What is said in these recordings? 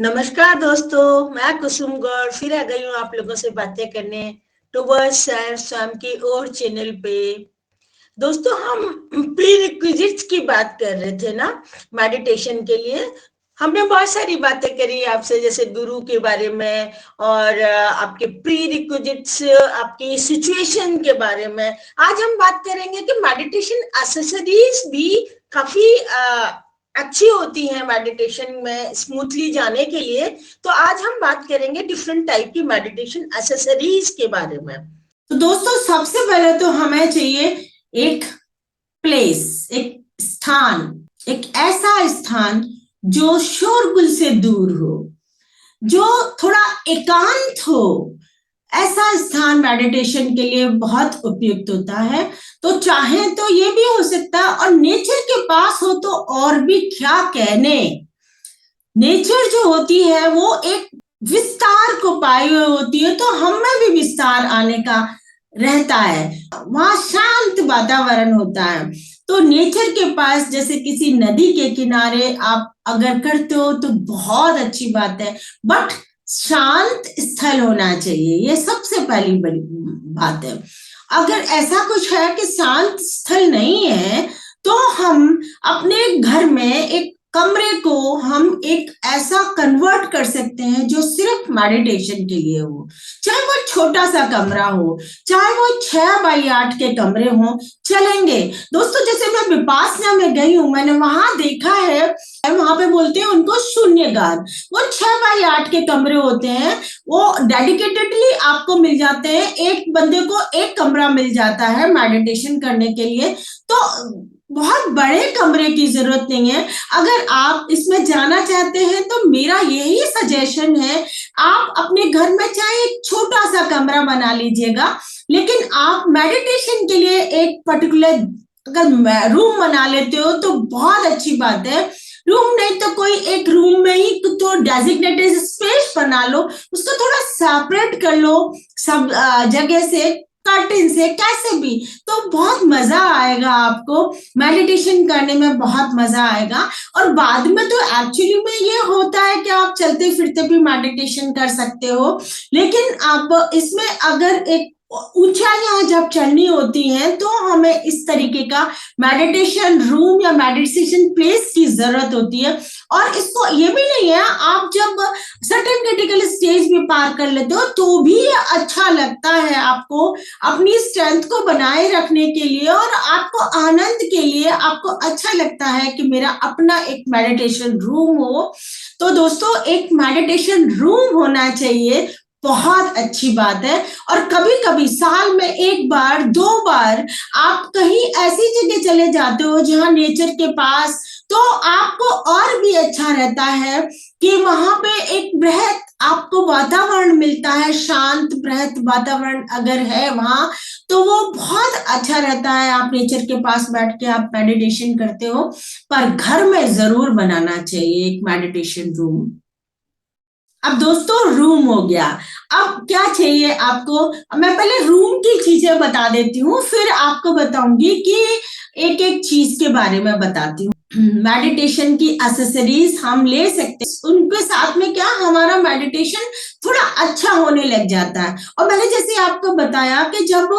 नमस्कार दोस्तों, मैं कुसुम गौर फिर आ गई हूँ आप लोगों से बातें करने टुवर्ड्स सैर शाम की ओर चैनल पे। दोस्तों, हम प्री रिक्विजिट्स की बात कर रहे थे ना, मेडिटेशन के लिए। हमने बहुत सारी बातें करी आपसे, जैसे गुरु के बारे में और आपके प्री रिक्विजिट्स, आपकी सिचुएशन के बारे में। आज हम बात करेंगे कि मेडिटेशन एक्सेसरीज भी काफी अच्छी होती हैं मेडिटेशन में स्मूथली जाने के लिए। तो आज हम बात करेंगे डिफरेंट टाइप की मेडिटेशन एक्सेसरीज के बारे में। तो दोस्तों, सबसे पहले तो हमें चाहिए एक प्लेस, एक स्थान, एक ऐसा स्थान जो शोरगुल से दूर हो, जो थोड़ा एकांत हो। ऐसा स्थान मेडिटेशन के लिए बहुत उपयुक्त होता है। तो चाहे तो ये भी हो सकता है, और नेचर के पास हो तो और भी क्या कहने। नेचर जो होती है वो एक विस्तार को पाई हुई होती है, तो हम में भी विस्तार आने का रहता है। वहां शांत वातावरण होता है। तो नेचर के पास, जैसे किसी नदी के किनारे आप अगर करते हो तो बहुत अच्छी बात है, बट शांत स्थल होना चाहिए। ये सबसे पहली बड़ी बात है। अगर ऐसा कुछ है कि शांत स्थल नहीं है, तो हम अपने घर में एक कमरे को हम एक ऐसा कन्वर्ट कर सकते हैं जो सिर्फ मेडिटेशन के लिए हो। चाहे वो छोटा सा कमरा हो, चाहे वो 6x8 के कमरे हो, चलेंगे। दोस्तों, जैसे मैं विपासना में गई हूँ, मैंने वहां देखा है, वहां पे बोलते हैं उनको शून्यगार। वो 6x8 के कमरे होते हैं, वो डेडिकेटेडली आपको मिल जाते हैं। एक बंदे को एक कमरा मिल जाता है मेडिटेशन करने के लिए। तो बहुत बड़े कमरे की जरूरत नहीं है। अगर आप इसमें जाना चाहते हैं तो मेरा यही सजेशन है, आप अपने घर में चाहे एक छोटा सा कमरा बना लीजिएगा, लेकिन आप मेडिटेशन के लिए एक पर्टिकुलर अगर रूम बना लेते हो तो बहुत अच्छी बात है। रूम नहीं तो कोई एक रूम में ही तो डेजिग्नेटेड स्पेस बना लो, उसको थोड़ा सेपरेट कर लो सब जगह से, कर्टेन से, कैसे भी। तो बहुत मजा आएगा आपको, मेडिटेशन करने में बहुत मजा आएगा। और बाद में तो एक्चुअली में ये होता है कि आप चलते फिरते भी मेडिटेशन कर सकते हो। लेकिन आप इसमें अगर एक ऊंचाइयां जब चढ़नी होती हैं तो हमें इस तरीके का मेडिटेशन रूम या मेडिटेशन प्लेस की जरूरत होती है। और इसको ये भी नहीं है, आप जब सर्टेन क्रिटिकल स्टेज में पार कर लेते हो तो भी अच्छा लगता है आपको, अपनी स्ट्रेंथ को बनाए रखने के लिए और आपको आनंद के लिए आपको अच्छा लगता है कि मेरा अपना एक मेडिटेशन रूम हो। तो दोस्तों, एक मेडिटेशन रूम होना चाहिए, बहुत अच्छी बात है। और कभी कभी साल में एक बार 2 बार आप कहीं ऐसी जगह चले जाते हो जहां नेचर के पास, तो आपको और भी अच्छा रहता है कि वहां पे एक बृहद आपको वातावरण मिलता है। शांत बृहद वातावरण अगर है वहां, तो वो बहुत अच्छा रहता है। आप नेचर के पास बैठ के आप मेडिटेशन करते हो, पर घर में जरूर बनाना चाहिए एक मेडिटेशन रूम। अब दोस्तों, रूम हो गया। अब क्या चाहिए आपको, मैं पहले रूम की चीजें बता देती हूँ, फिर आपको बताऊंगी कि एक एक चीज के बारे में बताती हूँ। मेडिटेशन की एक्सेसरीज हम ले सकते हैं, उनके साथ में क्या हमारा मेडिटेशन थोड़ा अच्छा होने लग जाता है। और मैंने जैसे आपको बताया कि जब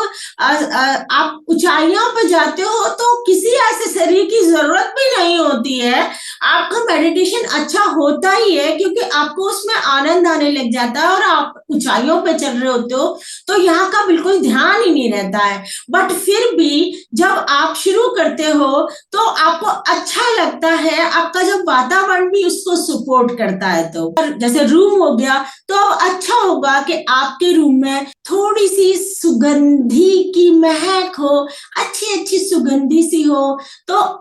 आप ऊंचाइयों पर जाते हो तो किसी एक्सेसरी की जरूरत भी नहीं होती है, आपका मेडिटेशन अच्छा होता ही है, क्योंकि आपको उसमें आनंद आने लग जाता है और आप ऊंचाइयों पे चल रहे होते हो, तो यहाँ का बिल्कुल ध्यान ही नहीं रहता है। बट फिर भी जब आप शुरू करते हो तो आपको अच्छा लगता है, आपका जब वातावरण भी उसको सपोर्ट करता है। तो जैसे रूम हो गया, तो अब अच्छा होगा कि आपके रूम में थोड़ी सी सुगंधी की महक हो, अच्छी अच्छी सुगंधी सी हो, तो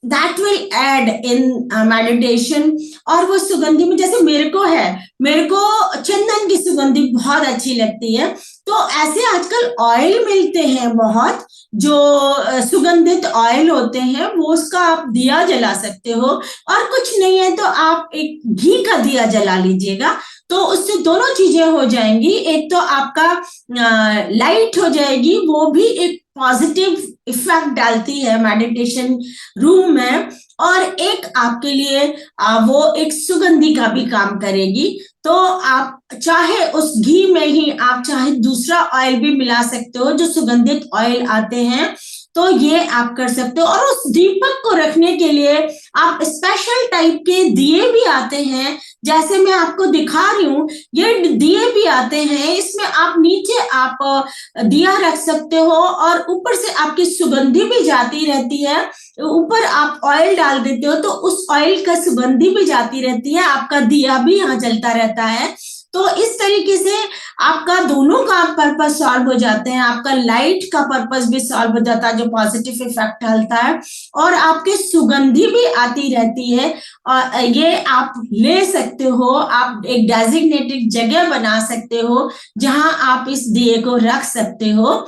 that will add in meditation। और वो सुगंधी में जैसे मेरे को चंदन की सुगंधी बहुत अच्छी लगती है, तो ऐसे आजकल ऑयल मिलते हैं बहुत, जो सुगंधित ऑयल होते हैं, वो उसका आप दिया जला सकते हो। और कुछ नहीं है तो आप एक घी का दिया जला लीजिएगा, तो उससे दोनों चीजें हो जाएंगी। एक तो आपका लाइट हो जाएगी, वो भी एक पॉजिटिव इफेक्ट डालती है मेडिटेशन रूम में, और एक आपके लिए वो एक सुगंधी का भी काम करेगी। तो आप चाहे उस घी में ही आप चाहे दूसरा ऑयल भी मिला सकते हो, जो सुगंधित ऑयल आते हैं, तो ये आप कर सकते हो। और उस दीपक को रखने के लिए आप स्पेशल टाइप के दिए भी आते हैं, जैसे मैं आपको दिखा रही हूँ, ये दिए भी आते हैं। इसमें आप नीचे आप दिया रख सकते हो और ऊपर से आपकी सुगंधी भी जाती रहती है। ऊपर आप ऑयल डाल देते हो तो उस ऑयल का सुगंधी भी जाती रहती है, आपका दिया भी यहाँ जलता रहता है। तो इस तरीके से आपका दोनों का पर्पस सॉल्व हो जाते हैं, आपका लाइट का पर्पस भी सॉल्व हो जाता है, जो पॉजिटिव इफेक्ट डालता है, और आपके सुगंधी भी आती रहती है। और ये आप ले सकते हो, आप एक डेजिग्नेटेड जगह बना सकते हो जहां आप इस दिए को रख सकते हो।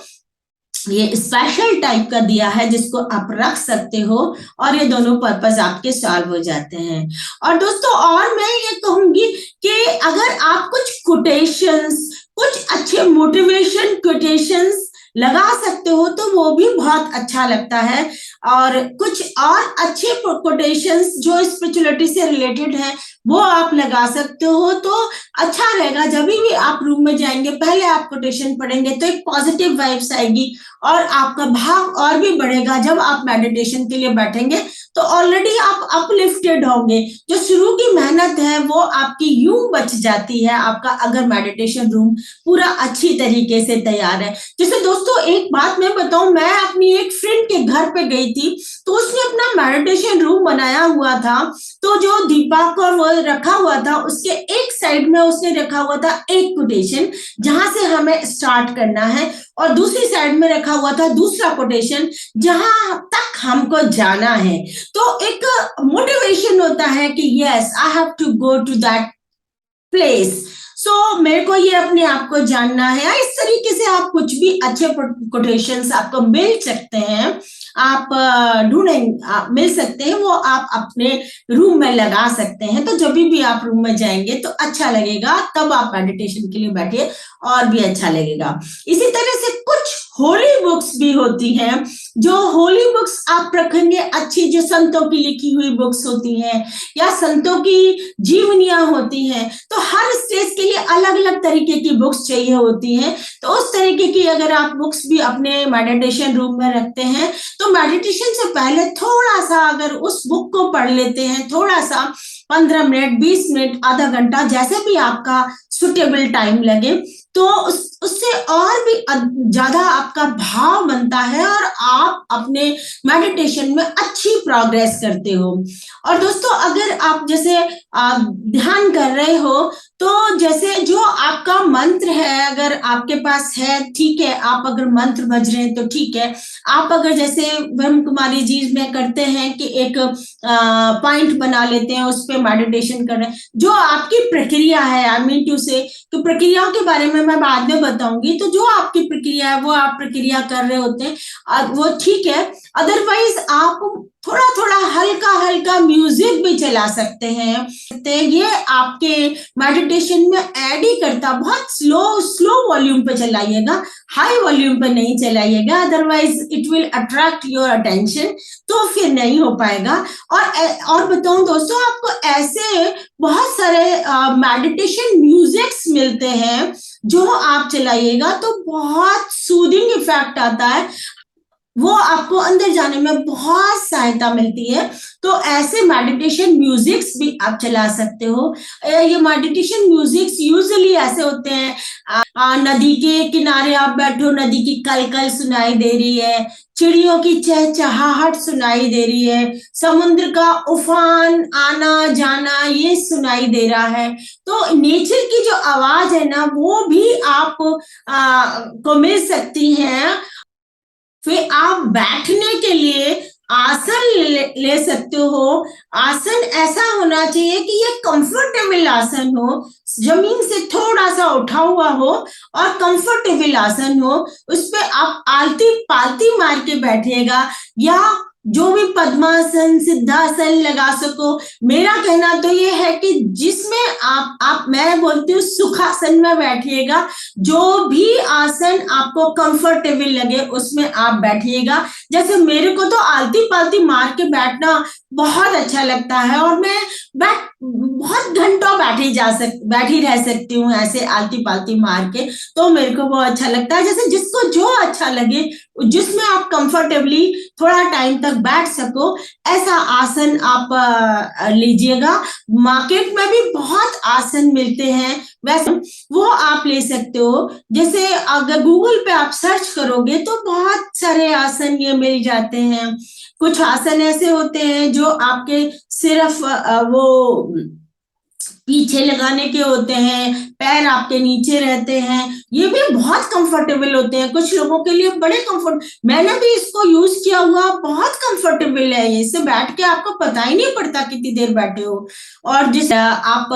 ये स्पेशल टाइप का दिया है जिसको आप रख सकते हो, और ये दोनों पर्पस आपके सॉल्व हो जाते हैं। और दोस्तों, और मैं ये कहूंगी कि अगर आप कुछ कोटेशंस, कुछ अच्छे मोटिवेशन कोटेशंस लगा सकते हो तो वो भी बहुत अच्छा लगता है। और कुछ और अच्छे कोटेशंस जो स्पिरिचुअलिटी से रिलेटेड है वो आप लगा सकते हो, तो अच्छा रहेगा। जब भी आप रूम में जाएंगे, पहले आप कोटेशन पढ़ेंगे तो एक पॉजिटिव वाइब्स आएगी और आपका भाव और भी बढ़ेगा। जब आप मेडिटेशन के लिए बैठेंगे तो ऑलरेडी आप अपलिफ्टेड होंगे, जो शुरू की मेहनत है वो आपकी यूं बच जाती है, आपका अगर मेडिटेशन रूम पूरा अच्छी तरीके से तैयार है। जैसे दोस्तों, एक बात मैं बताऊं, मैं अपनी एक फ्रेंड के घर पे गई थी, तो उसने अपना मेडिटेशन रूम बनाया हुआ था। तो जो दीपक और वो रखा हुआ था, उसके एक साइड में उसने रखा हुआ था एक कोटेशन जहां से हमें स्टार्ट करना है, और दूसरी साइड में रखा हुआ था दूसरा कोटेशन जहां तक हमको जाना है। तो एक मोटिवेशन होता है कि yes, I have to go to that place. So मेरे को ये अपने आप को जानना है। इस तरीके से आप कुछ भी अच्छे कोटेशंस आपको मिल सकते हैं, आप ढूंढें, मिल सकते हैं, वो आप अपने रूम में लगा सकते हैं। तो जब भी आप रूम में जाएंगे तो अच्छा लगेगा, तब आप मेडिटेशन के लिए बैठिए और भी अच्छा लगेगा। इसी तरह से कुछ होली बुक्स भी होती हैं, जो होली बुक्स आप रखेंगे अच्छी, जो संतों की लिखी हुई बुक्स होती हैं या संतों की जीवनियां होती हैं। तो हर स्टेज के लिए अलग अलग तरीके की बुक्स चाहिए होती हैं, तो उस तरीके की अगर आप बुक्स भी अपने मेडिटेशन रूम में रखते हैं तो मेडिटेशन से पहले थोड़ा सा अगर उस बुक को पढ़ लेते हैं, थोड़ा सा 15 मिनट, 20 मिनट, आधा घंटा, जैसे भी आपका सुटेबल टाइम लगे, तो उससे और भी ज्यादा आपका भाव बनता है और आप अपने मेडिटेशन में अच्छी प्रोग्रेस करते हो। और दोस्तों, अगर आप जैसे ध्यान कर रहे हो, तो जैसे जो आपका मंत्र है, अगर आपके पास है, ठीक है, आप अगर मंत्र बज रहे हैं तो ठीक है। आप अगर जैसे ब्रह्म कुमारी जी में करते हैं कि एक पॉइंट बना लेते हैं, उस पर मेडिटेशन कर रहे हैं, जो आपकी प्रक्रिया है, आई मीन टू से, तो प्रक्रियाओं के बारे में मैं बाद में बताऊंगी। तो जो आपकी प्रक्रिया है वो आप प्रक्रिया कर रहे होते हैं, वो ठीक है। अदरवाइज आप थोड़ा थोड़ा हल्का हल्का म्यूजिक भी चला सकते हैं, ये आपके मेडिटेशन में ऐड ही करता। बहुत स्लो स्लो वॉल्यूम पे चलाइएगा, हाई वॉल्यूम पे नहीं चलाइएगा, otherwise it will attract your attention, तो फिर नहीं हो पाएगा। और बताऊं दोस्तों, आपको ऐसे बहुत सारे मेडिटेशन म्यूजिक्स मिलते हैं जो आप चलाइएगा तो बहुत सूदिंग इफेक्ट आता है, वो आपको अंदर जाने में बहुत सहायता मिलती है। तो ऐसे मेडिटेशन म्यूजिक्स भी आप चला सकते हो। ये मेडिटेशन म्यूजिक्स यूजुअली ऐसे होते हैं, नदी के किनारे आप बैठो, नदी की कलकल सुनाई दे रही है, चिड़ियों की चहचहाहट सुनाई दे रही है, समुद्र का उफान आना जाना ये सुनाई दे रहा है। तो नेचर की जो आवाज है ना, वो भी आप को मिल सकती है। फिर आप बैठने के लिए आसन ले सकते हो। आसन ऐसा होना चाहिए कि ये कंफर्टेबल आसन हो, जमीन से थोड़ा सा उठा हुआ हो और कंफर्टेबल आसन हो, उस पे आप आलती पालती मार के बैठिएगा या जो भी पद्मासन सिद्धासन लगा सको। मेरा कहना तो ये है कि जिसमें आप मैं बोलती हूँ सुखासन में बैठिएगा, जो भी आसन आपको कंफर्टेबल लगे उसमें आप बैठिएगा। जैसे मेरे को तो आलती पालती मार के बैठना बहुत अच्छा लगता है और मैं बहुत घंटों बैठी रह सकती हूँ ऐसे आलती पालती मार के, तो मेरे को वो अच्छा लगता है। जैसे जिसको जो अच्छा लगे, जिसमें आप कंफर्टेबली थोड़ा टाइम तक बैठ सको, ऐसा आसन आप लीजिएगा। मार्केट में भी बहुत आसन मिलते हैं, वैसे वो आप ले सकते हो। जैसे अगर गूगल पे आप सर्च करोगे तो बहुत सारे आसन ये मिल जाते हैं। कुछ आसन ऐसे होते हैं जो आपके सिर्फ वो पीछे लगाने के होते हैं, पैर आपके नीचे रहते हैं, ये भी बहुत कंफर्टेबल होते हैं। कुछ लोगों के लिए बड़े कंफर्ट, मैंने भी इसको यूज किया हुआ, बहुत कंफर्टेबल है। इससे बैठ के आपको पता ही नहीं पड़ता कितनी देर बैठे हो। और जिस आप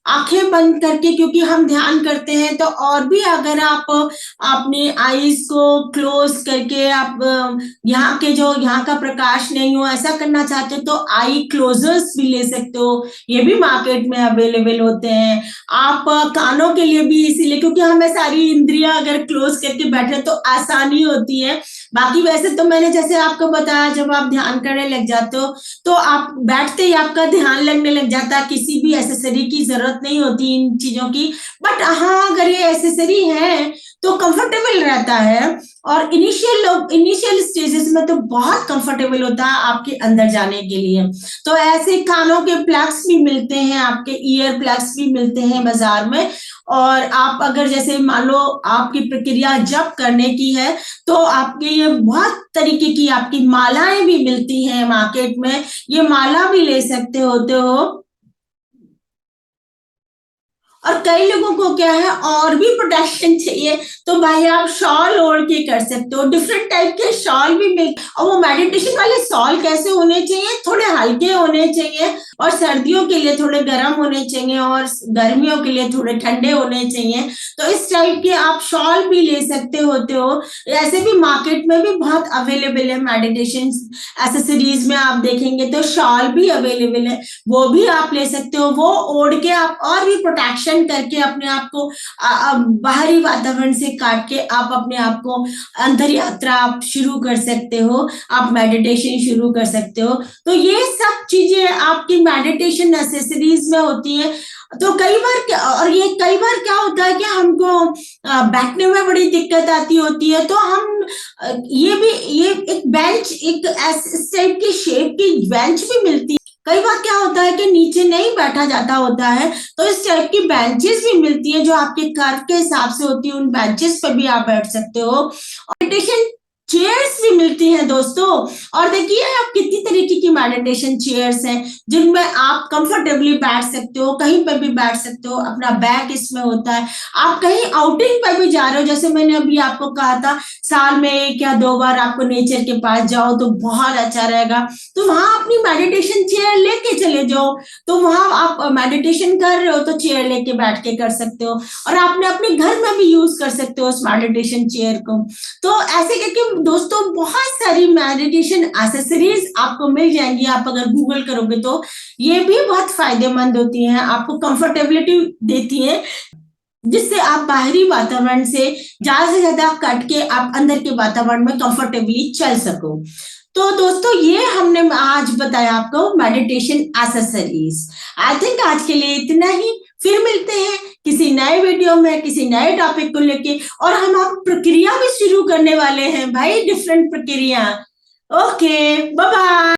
आंखें बंद करके, क्योंकि हम ध्यान करते हैं, तो और भी अगर आप अपनी आईज को क्लोज करके आप यहाँ का प्रकाश नहीं हो ऐसा करना चाहते हो तो आई क्लोजर्स भी ले सकते हो, ये भी मार्केट में अवेलेबल होते हैं। आप कानों के लिए भी इसीलिए, क्योंकि हमें सारी इंद्रियां अगर क्लोज करके बैठे तो आसानी होती है। बाकी वैसे तो मैंने जैसे आपको बताया, जब आप ध्यान करने लग जाते हो तो आप बैठते ही आपका ध्यान लगने लग जाता है, किसी भी एसेसरी की जरूरत नहीं होती इन चीजों की। बट हाँ, अगर ये एसेसरी है तो कंफर्टेबल रहता है। और इनिशियल स्टेजेस में तो बहुत कंफर्टेबल होता है आपके अंदर जाने के लिए। तो ऐसे कानों के प्लग्स भी मिलते हैं, आपके ईयर प्लग्स भी मिलते हैं बाजार में। और आप अगर जैसे मान लो आपकी प्रक्रिया जप करने की है तो आपके ये बहुत तरीके की आपकी मालाएं भी मिलती हैं मार्केट में, ये माला भी ले सकते होते हो। और कई लोगों को क्या है और भी प्रोटेक्शन चाहिए तो भाई आप शॉल ओढ़ के कर सकते हो, डिफरेंट टाइप के शॉल भी मिल। और वो मेडिटेशन वाले शॉल कैसे होने चाहिए, थोड़े हल्के होने चाहिए और सर्दियों के लिए थोड़े गर्म होने चाहिए और गर्मियों के लिए थोड़े ठंडे होने चाहिए। तो इस टाइप के आप शॉल भी ले सकते होते हो। ऐसे भी मार्केट में भी बहुत अवेलेबल है, मेडिटेशन एसेसरीज में आप देखेंगे तो शॉल भी अवेलेबल है, वो भी आप ले सकते हो। वो ओढ़ के आप और भी प्रोटेक्शन करके अपने आप को बाहरी वातावरण से काट के आप अपने आप को अंतर यात्रा आप शुरू कर सकते हो, आप मेडिटेशन शुरू कर सकते हो। तो ये सब चीजें आपकी मेडिटेशन एसेसरीज में होती है। तो कई बार क्या होता है कि हमको बैठने में बड़ी दिक्कत आती होती है, तो हम ये एक बेंच, एक इस टाइप की शेप की बेंच भी मिलती है। कई बार क्या होता है कि नीचे नहीं बैठा जाता होता है, तो इस टाइप की बेंचेस भी मिलती है जो आपके कर्व के हिसाब से होती है, उन बेंचेस पर भी आप बैठ सकते हो। मेडिटेशन चेयर्स भी मिलती हैं दोस्तों। और देखिए आप कितनी तरीके की मेडिटेशन चेयर्स हैं जिनमें आप कंफर्टेबली बैठ सकते हो, कहीं पर भी बैठ सकते हो, अपना बैग इसमें होता है। आप कहीं आउटिंग पर भी जा रहे हो, जैसे मैंने अभी आपको कहा था साल में 1 या 2 बार आपको नेचर के पास जाओ तो बहुत अच्छा रहेगा, तो वहां अपनी मेडिटेशन चेयर लेके चले जाओ। तो वहां आप मेडिटेशन कर रहे हो तो चेयर लेके बैठ के कर सकते हो, और आपने अपने घर में भी यूज कर सकते हो उस मेडिटेशन चेयर को। तो ऐसे करके दोस्तों बहुत सारी मेडिटेशन एसेसरीज आपको मिल जाएंगी, आप अगर गूगल करोगे तो। ये भी बहुत फायदेमंद होती हैं, आपको कंफर्टेबिलिटी देती हैं, जिससे आप बाहरी वातावरण से ज्यादा से ज्यादा कट के आप अंदर के वातावरण में कंफर्टेबली चल सको। तो दोस्तों ये हमने आज बताया आपको मेडिटेशन एसेसरीज। आई थिंक आज के लिए इतना ही, फिर मिलते हैं किसी नए वीडियो में किसी नए टॉपिक को लेके। और हम अब प्रक्रिया भी शुरू करने वाले हैं भाई, डिफरेंट प्रक्रिया। Okay, bye bye.